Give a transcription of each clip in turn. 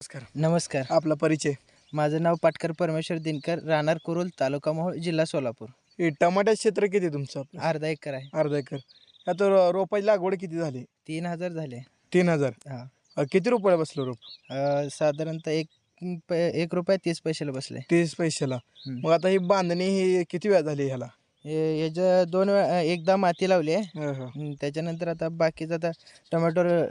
नमस्कार. नमस्कार. आपला परिचय. माझं नाव पाटकर परमेश्वर दिनकर, राहणार कुरुल, तालुका मोहोळ, जिल्हा सोलापूर. हे टमाट्याचं क्षेत्र किती आहे तुमचं आपलं? अर्धा एकर आहे. अर्धा एकर. यात रोपाची लागवड किती झाली? 3000 झाले. 3000. हां. किती रुपयाला बसलं रोप? साधारणतः ₹1.30 बसले. 30 पैशाला. हं. मग आता ही बांधणी ही किती वेळा झाली ह्याला? ह्याच्या 2 वेळा एकदा माती लावली आहे. हं, हं. त्याच्यानंतर आता बाकीचं आता टोमॅटोवर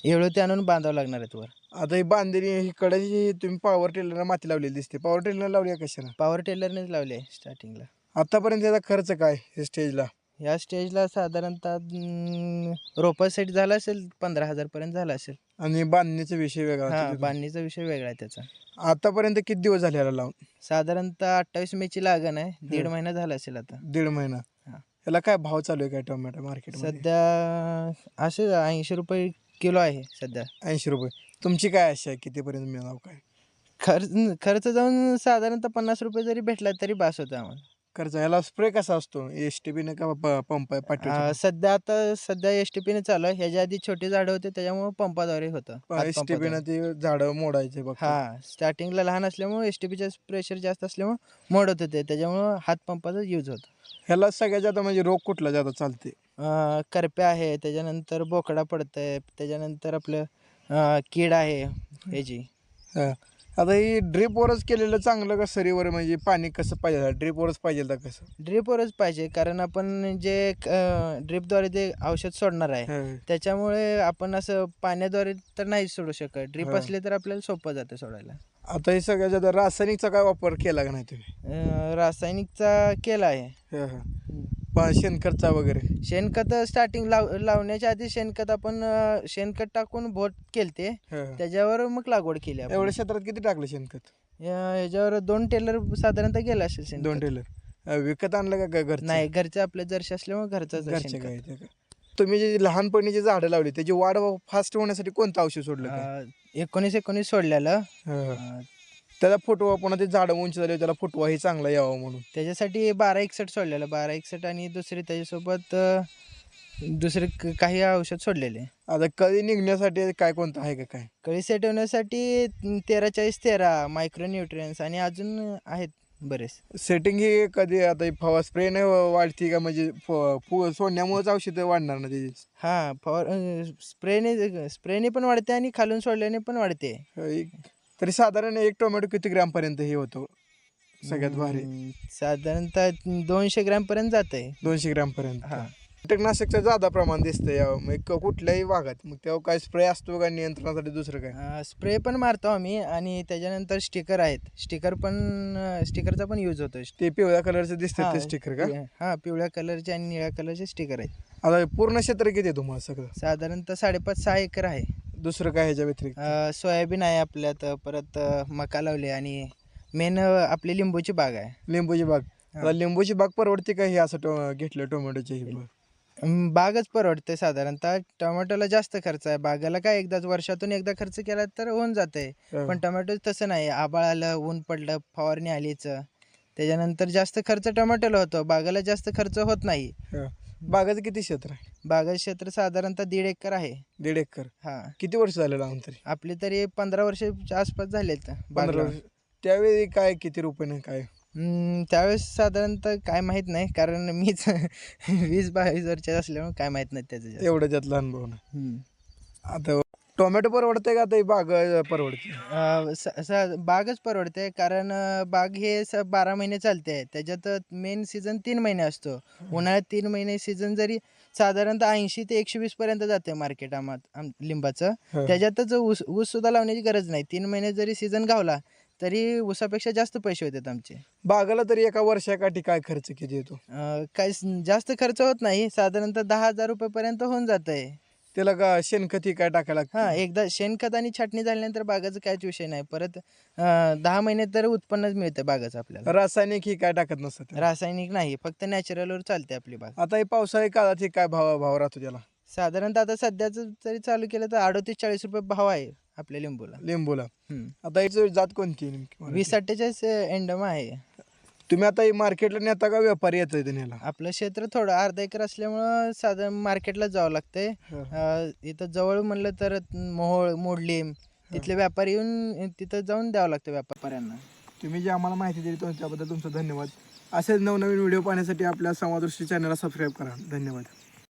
एवढं ते आणून बांधावं लागणार आहेत वर. आता ही बांधणी ही कडाची तुम्ही पॉवर टेलरला माती लावलेली दिसते. पॉवर टेलरला लावली आहे कशाला? पॉवर टेलरनेच लावली आहे स्टार्टिंगला. आतापर्यंत याचा खर्च काय या स्टेजला? ह्या स्टेजला साधारणतः रोपा सेट झाला असेल 15,000 पर्यंत झाला असेल. आणि बांधणीचा विषय वेगळा. हां, बांधणीचा विषय वेगळा आहे त्याचा. आतापर्यंत किती दिवस झाले याला लावून? साधारणतः 28 मेची लागण आहे. 1.5 महिना झाला असेल आता. 1.5 महिना. हां. याला काय भाव चालू आहे काय टोमॅटो मार्केटमध्ये? सध्या असे ₹80 किलो आहे सध्या. 80 रुपये. तुमची काय आशा आहे कितीपर्यंत मिळावं काय? खर्च जाऊन साधारणतः ₹50 जरी भेटला तरी बास होतं आम्हाला. खर्च याला स्प्रे कसा असतो? एसटीपीने का पंप आहे पाठीवरचा? सध्या एसटीपीने चालू आहे. ह्याच्या आधी छोटी झाडं होते त्याच्यामुळे पंपाद्वारे होतं. एसटीपीने ते झाडं मोडायचे बघ. हां, स्टार्टिंगला लहान असल्यामुळे एसटीपीचं प्रेशर जास्त असल्यामुळे मोडत होते. त्याच्यामुळं हातपंपाचा यूज होतो. ह्याला सगळ्यात जास्त म्हणजे रोग कुठला जास्त चालते? करप्या आहे, त्याच्यानंतर बोकडा पडतंय, त्याच्यानंतर आपलं कीड आहे ह्याची. हा. आता ही ड्रीपवरच केलेलं चांगलं का सरीवर म्हणजे पाणी कसं पाहिजे? ड्रीपवरच पाहिजे का कसं? ड्रिपवरच पाहिजे कारण आपण जे ड्रिपद्वारे ते औषध सोडणार आहे हा. त्याच्यामुळे आपण असं पाण्याद्वारे तर नाही सोडू शकत. ड्रिप हा. असले तर आपल्याला सोपं जातं सोडायला. आता हे सगळ्यात जास्त रासायनिकचा काय वापर केला का नाही तुम्ही? रासायनिकचा केला आहे. हा, हा. शेणखतचा वगैरे? शेणखत स्टार्टिंग लावण्याच्या आधी शेणखत आपण शेणखत टाकून बोट केलते. हा. त्याच्यावर मग लागवड केली आपण. एवढ्या क्षेत्रात किती टाकलं शेणखत? ह्याच्यावर 2 टेलर साधारणतः गेला असेल शेणखत. 2 टेलर. विकत आणलं का घरचं? नाही, घरचं आपलं जर्शी असल्यामुळे घरचं घरच्या शेणखत. गाईचं का? तुम्ही जी लहानपणी जी झाडं लावली त्याची वाढ फास्ट होण्यासाठी कोणतं औषध सोडलं काय? 19 सोडलेलं. हा, हा. अं, त्याला फुटवा पुन्हा ते झाडं उंच झाले त्याला फुटवा ही चांगला यावा म्हणून. त्याच्यासाठी 1261 सोडलेलं. 1261 आणि दुसरी त्याच्यासोबत दुसरे काही औषध सोडलेले. आता कळी निघण्यासाठी काय कोणतं आहे का काय? कळी सेट होण्यासाठी 13-40-13 मायक्रो न्यूट्रियन्स आणि अजून आहेत बरेच. सेटिंग ही कधी आता फवा स्प्रेने वाढती का म्हणजे सोडण्यामुळेच औषध वाढणार ना त्याची? हां, स्प्रेने पण वाढते आणि खालून सोडल्याने पण वाढते. तरी साधारण एक टोमॅटो किती ग्रॅमपर्यंत हे होतो सगळ्यात भारी? साधारणतः 200 ग्रॅमपर्यंत जात आहे. 200 ग्रॅमपर्यंत. हां. कीटकनाशकचं जादा प्रमाण दिसतंय कुठल्याही भागात. मग तेव्हा काय स्प्रे असतो का नियंत्रणासाठी दुसरं काय? स्प्रे पण मारतो आम्ही आणि त्याच्यानंतर स्टिकर आहेत. स्टिकरचा पण यूज होतो. ते पिवळ्या कलरचं दिसतं ते स्टिकर का? हां, पिवळ्या कलरचे आणि निळ्या कलरचे स्टिकर आहेत. आता पूर्ण क्षेत्र किती आहे तुम्हाला सगळं? साधारणतः 5.5-6 एकर आहे. दुसरं काय ह्याच्या व्यतिरिक्त? सोयाबीन आहे आपल्यात, परत मका लावली आणि मेन आपली लिंबूची बाग आहे. लिंबूची बाग. आता लिंबूची बाग परवडते का हे असं घेतलं टोमॅटोची ही बाग? बागच परवडते साधारणतः. टोमॅटोला जास्त खर्च आहे. बागाला काय एकदाच वर्षातून एकदा खर्च केला तर होऊन जाते. पण टोमॅटो तसं नाही. आभाळ आलं, ऊन पडलं, फवारणी आलीच, त्याच्यानंतर जास्त खर्च टोमॅटोला होतो. बागाला जास्त खर्च होत नाही. बागाचं किती क्षेत्र आहे? बागाचं क्षेत्र साधारणतः 1.5 एकर आहे. 1.5 एकर. हां, किती वर्ष झालं लावून तरी? आपली तरी 15 वर्षाच्या आसपास झालेत 15 वर्ष. त्यावेळी काय किती रुपयाने काय? त्यावेळेस साधारणतः काय माहीत नाही कारण मीच 20-22 वर्षाचा असल्यामुळे काय माहीत नाही त्याचं जास्त. एवढं त्यातला अनुभव नाही. हम्म. आता टोमॅटो परवडते का आता ही बाग परवडते? बागच परवडते कारण बाग हे 12 महिने चालते. त्याच्यात मेन सीझन 3 महिने असतो. उन्हाळ्यात 3 महिने सीझन जरी साधारणतः 80 ते 120 पर्यंत जाते मार्केट लिंबाचं. त्याच्यातच ऊस सुद्धा लावण्याची गरज नाही. 3 महिने जरी सीझन गावला तरी ऊसापेक्षा जास्त पैसे होतात आमचे. बागाला तरी एका वर्षाकाठी काय खर्च किती येतो? काही जास्त खर्च होत नाही. साधारणतः 10,000 रुपयेपर्यंत होऊन जातंय. त्याला का शेणखत ही काय टाकायला लागतं? हां, एकदा शेणखत आणि छाटणी झाल्यानंतर बागाचा काहीच विषय नाही. परत 10 महिने तर उत्पन्नच मिळतं बागाचं आपल्याला. रासायनिक ही काय टाकत नसतं? रासायनिक नाही, फक्त नॅचरलवर चालते आपली बाग. आता हे पावसाळी काळात हे काय भाव राहतो त्याला? साधारणतः आता सध्याचं जरी चालू केलं तर 38-40 भाव आहे आपल्या लिंबूला. आता याची जात कोणती नेमकी? 20-48 एंडमा आहे. तुम्ही आता मार्केटला नेता का व्यापारी येतो न्यायला? आपलं क्षेत्र थोडं अर्धा एकर असल्यामुळं साधारण मार्केटला जावं लागतंय. इथं जवळ म्हणलं तर मोहोळ, मोडलीम, तिथले व्यापारी येऊन तिथं जाऊन द्यावं लागतं व्यापाऱ्यांना. तुम्ही जी आम्हाला माहिती दिली त्याबद्दल तुमचा धन्यवाद. असेच नवनवीन व्हिडिओ पाहण्यासाठी आपल्या संवाददृष्टी चॅनलला सबस्क्राईब करा. धन्यवाद.